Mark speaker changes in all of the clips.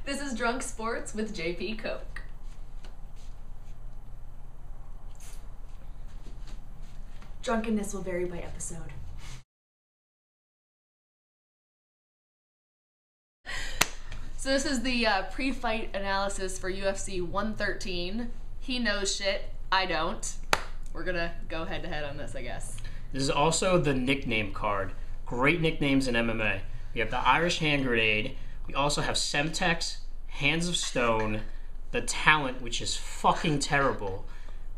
Speaker 1: This is Drunk Sports with JP Koch. Drunkenness will vary by episode. So this is the pre-fight analysis for UFC 113. He knows shit. I don't. We're gonna go head-to-head on this, I guess.
Speaker 2: This is also the nickname card. Great nicknames in MMA. We have the Irish Hand Grenade. We also have Semtex, Hands of Stone, the Talent, which is fucking terrible.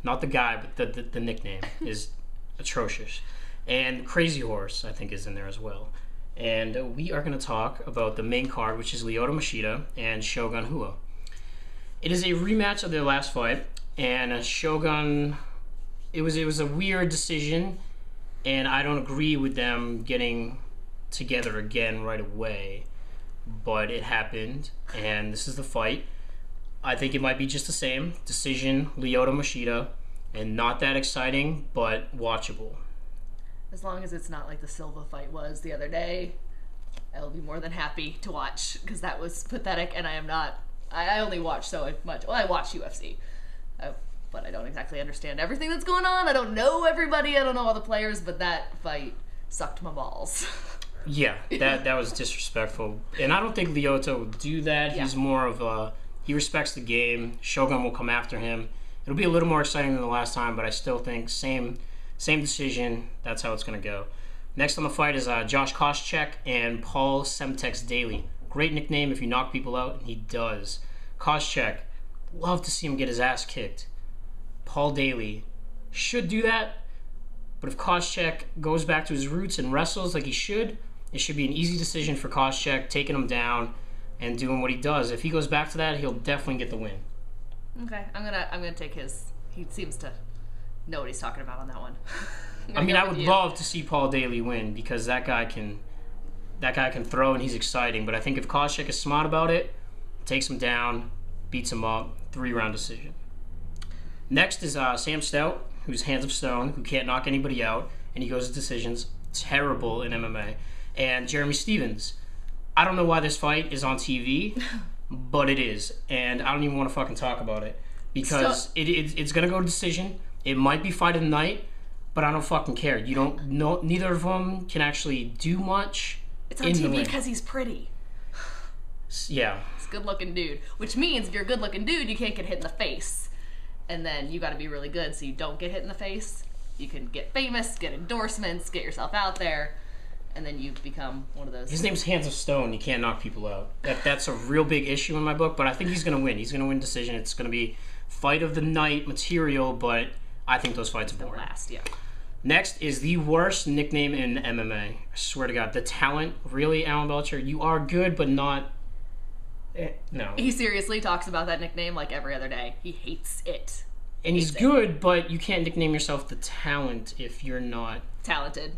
Speaker 2: Not the guy, but the nickname is atrocious. And Crazy Horse, I think, is in there as well. And we are going to talk about the main card, which is Lyoto Machida and Shogun Rua. It is a rematch of their last fight, and Shogun, it was a weird decision, and I don't agree with them getting together again right away, but it happened, and this is the fight. I think it might be just the same decision, Lyoto Machida, and not that exciting, but watchable.
Speaker 1: As long as it's not like the Silva fight was the other day, I'll be more than happy to watch, because that was pathetic, and I only watch so much. Well, I watch UFC, but I don't exactly understand everything that's going on. I don't know everybody. I don't know all the players, but that fight sucked my balls.
Speaker 2: Yeah, that was disrespectful. And I don't think Lyoto will do that. He's more of he respects the game. Shogun will come after him. It'll be a little more exciting than the last time, but I still think same decision. That's how it's going to go. Next on the fight is Josh Koscheck and Paul Semtex Daly. Great nickname if you knock people out, and he does. Koscheck, love to see him get his ass kicked. Paul Daly should do that, but if Koscheck goes back to his roots and wrestles like he should, it should be an easy decision for Koscheck, taking him down and doing what he does. If he goes back to that, he'll definitely get the win.
Speaker 1: Okay, I'm gonna take his. He seems to know what he's talking about on that one.
Speaker 2: I would love to see Paul Daly win, because that guy can throw and he's exciting. But I think if Koscheck is smart about it, takes him down, beats him up, 3-round decision. Next is Sam Stout, who's Hands of Stone, who can't knock anybody out, and he goes to decisions. Terrible in MMA. And Jeremy Stevens. I don't know why this fight is on TV, but it is, and I don't even want to fucking talk about it, because it's gonna go to decision. It might be fight of the night, but I don't fucking care. You don't know. Neither of them can actually do much.
Speaker 1: It's on TV because he's pretty.
Speaker 2: Yeah.
Speaker 1: He's a good-looking dude, which means if you're a good-looking dude, you can't get hit in the face, and then you got to be really good so you don't get hit in the face. You can get famous, get endorsements, get yourself out there, and then you become one of those.
Speaker 2: His name's Hands of Stone. You can't knock people out. That's a real big issue in my book, but I think he's going to win. He's going to win decision. It's going to be fight of the night material, but I think those fights are boring.
Speaker 1: Last, yeah.
Speaker 2: Next is the worst nickname in MMA. I swear to God. The Talent. Really, Alan Belcher? You are good, but not... No.
Speaker 1: He seriously talks about that nickname like every other day. He hates it.
Speaker 2: And he's good, but you can't nickname yourself the Talent if you're not...
Speaker 1: Talented.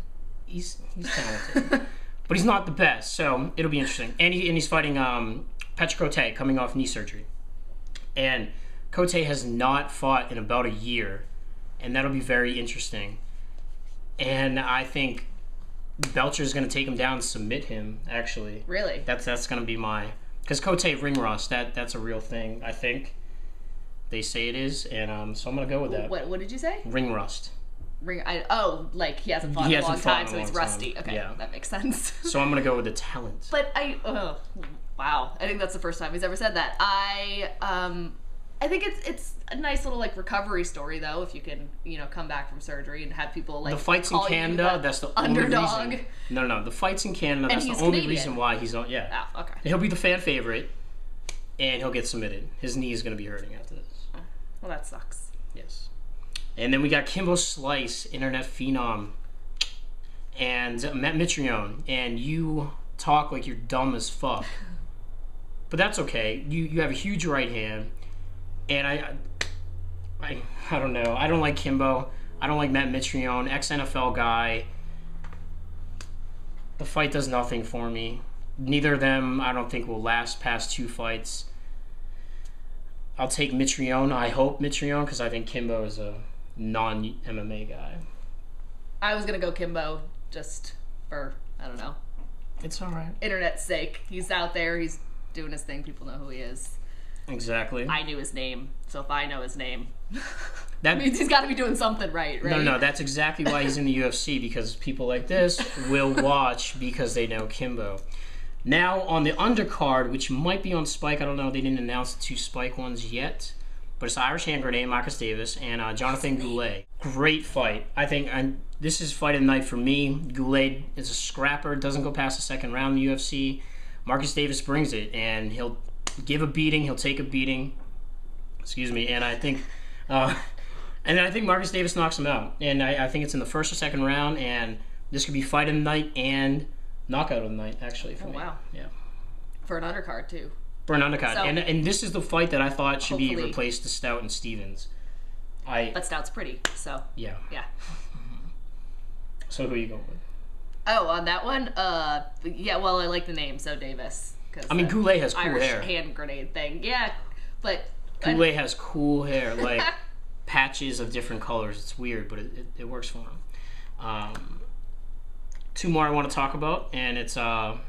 Speaker 2: He's talented. But he's not the best, so it'll be interesting. And he's fighting Petr Cote, coming off knee surgery. And Cote has not fought in about a year, and that'll be very interesting. And I think Belcher's going to take him down and submit him, actually.
Speaker 1: Really?
Speaker 2: That's going to be my... Because Cote ring rust, that's a real thing, I think. They say it is, and so I'm going to go with that.
Speaker 1: What did you say?
Speaker 2: Ring rust.
Speaker 1: Like he hasn't fought in a long time, so he's rusty. Okay, yeah. That makes sense.
Speaker 2: So I'm going to go with the Talent.
Speaker 1: But wow. I think that's the first time he's ever said that. I think it's a nice little like recovery story though, if you can, come back from surgery and have people like
Speaker 2: the fights in Canada. That's the
Speaker 1: underdog.
Speaker 2: Only reason. No. The fights in Canada. That's the only
Speaker 1: Canadian.
Speaker 2: Reason why he's on. Yeah.
Speaker 1: Oh, okay.
Speaker 2: He'll be the fan favorite, and he'll get submitted. His knee is going to be hurting after this.
Speaker 1: Well, that sucks.
Speaker 2: Yes. And then we got Kimbo Slice, internet phenom, and Matt Mitrione, and you talk like you're dumb as fuck, but that's okay. You have a huge right hand. And I don't know. I don't like Kimbo. I don't like Matt Mitrione, ex-NFL guy. The fight does nothing for me. Neither of them, I don't think, will last past 2 fights. I'll take Mitrione. I hope Mitrione, because I think Kimbo is a non-MMA guy.
Speaker 1: I was going to go Kimbo just for, I don't know.
Speaker 2: It's all right.
Speaker 1: Internet's sake. He's out there. He's doing his thing. People know who he is.
Speaker 2: Exactly.
Speaker 1: I knew his name, so if I know his name,
Speaker 2: that
Speaker 1: means he's got to be doing something right?
Speaker 2: No, that's exactly why he's in the UFC, because people like this will watch because they know Kimbo. Now, on the undercard, which might be on Spike, I don't know, they didn't announce the 2 Spike ones yet, but it's Irish Hand Grenade, Marcus Davis, and Jonathan Goulet. Great fight. I think this is fight of the night for me. Goulet is a scrapper, doesn't go past the second round in the UFC. Marcus Davis brings it, and he'll give a beating, he'll take a beating. Excuse me, and I think... and I think Marcus Davis knocks him out. And I think it's in the first or second round, and this could be fight of the night and knockout of the night, actually, for me.
Speaker 1: Wow.
Speaker 2: Yeah.
Speaker 1: For an undercard, too.
Speaker 2: For an undercard.
Speaker 1: So,
Speaker 2: and this is the fight that I thought should be
Speaker 1: hopefully.
Speaker 2: replaced to Stout and Stevens.
Speaker 1: But Stout's pretty, so...
Speaker 2: Yeah.
Speaker 1: Yeah.
Speaker 2: So who are you going with?
Speaker 1: Oh, on that one? Yeah, well, I like the name, so Davis.
Speaker 2: I mean, Goulet has cool
Speaker 1: Irish
Speaker 2: hair.
Speaker 1: hand grenade thing. Yeah, but...
Speaker 2: Goulet has cool hair, like patches of different colors. It's weird, but it works for him. 2 more I want to talk about, and it's Tom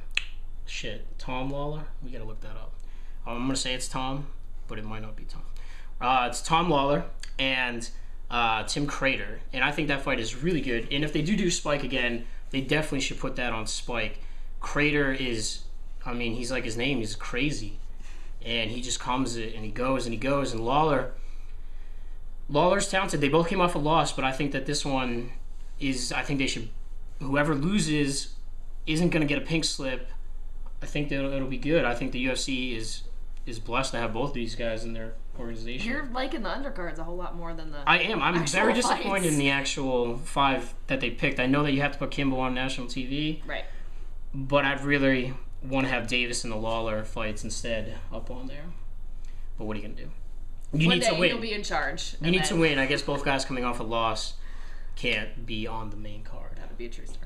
Speaker 2: Lawler. We gotta look that up. I'm gonna say it's Tom, but it might not be Tom. It's Tom Lawler and Tim Crater, and I think that fight is really good. And if they do Spike again, they definitely should put that on Spike. Crater is, I mean, he's like his name. He's crazy, and he just comes it and he goes and he goes. And Lawler's talented. They both came off a loss, but I think that this one is. I think they should. Whoever loses isn't going to get a pink slip. I think that it'll be good. I think the UFC is blessed to have both of these guys in their organization.
Speaker 1: You're liking the undercards a whole lot more than the
Speaker 2: I am. I'm very disappointed
Speaker 1: fights.
Speaker 2: in the actual 5 that they picked. I know that you have to put Kimbo on national TV.
Speaker 1: Right.
Speaker 2: But I'd really want to have Davis and the Lawler fights instead up on there. But what are you going to do? You
Speaker 1: One
Speaker 2: need
Speaker 1: day
Speaker 2: to win.
Speaker 1: you'll be in charge.
Speaker 2: You need to win. I guess both guys coming off a loss can't be on the main card.
Speaker 1: That would be a true story.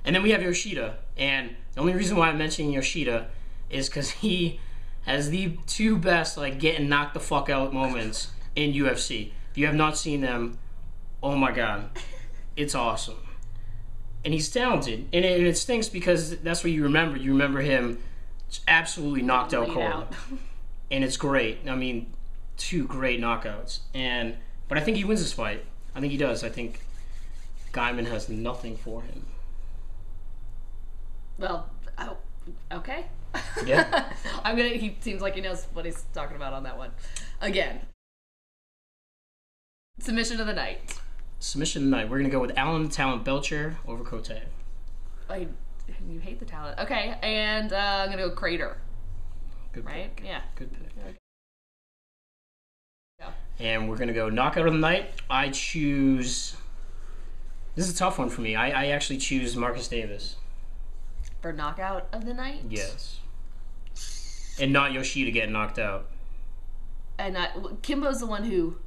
Speaker 2: And then we have Yoshida. And the only reason why I'm mentioning Yoshida is because he has the 2 best getting knocked the fuck out moments in UFC. If you have not seen them, oh my god, it's awesome. And he's talented. And it stinks because that's what you remember. You remember him absolutely knocked out cold. And it's great. I mean, 2 great knockouts. But I think he wins this fight. I think he does. I think Guyman has nothing for him.
Speaker 1: Well, okay.
Speaker 2: Yeah.
Speaker 1: He seems like he knows what he's talking about on that one. Again. Submission of the night.
Speaker 2: Submission of the night. We're going to go with Alan the Talent Belcher over Cote.
Speaker 1: You hate the talent. Okay, and I'm going to go Crater.
Speaker 2: Good
Speaker 1: right?
Speaker 2: pick.
Speaker 1: Yeah.
Speaker 2: Good pick.
Speaker 1: Okay. Yeah.
Speaker 2: And we're going to go knockout of the night. I choose... This is a tough one for me. I actually choose Marcus Davis.
Speaker 1: For knockout of the night?
Speaker 2: Yes. And not Yoshida getting knocked out.
Speaker 1: And Kimbo's the one who...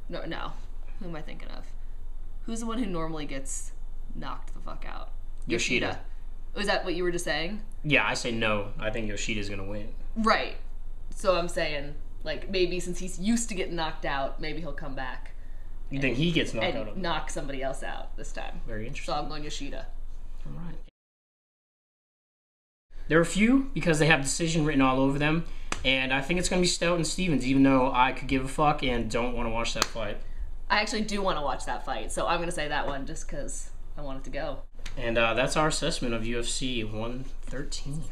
Speaker 1: No. Who am I thinking of? Who's the one who normally gets knocked the fuck out?
Speaker 2: Yoshida.
Speaker 1: Was that what you were just saying?
Speaker 2: Yeah, I say no. I think Yoshida's going to win.
Speaker 1: Right. So I'm saying, maybe since he's used to getting knocked out, maybe he'll come back.
Speaker 2: You think he gets knocked out?
Speaker 1: And knock somebody else out this time.
Speaker 2: Very interesting.
Speaker 1: So I'm going Yoshida.
Speaker 2: All right. There are a few because they have decision written all over them, and I think it's going to be Stout and Stevens, even though I could give a fuck and don't want to watch that fight.
Speaker 1: I actually do want to watch that fight, so I'm going to say that one just because I want it to go.
Speaker 2: And that's our assessment of UFC 113.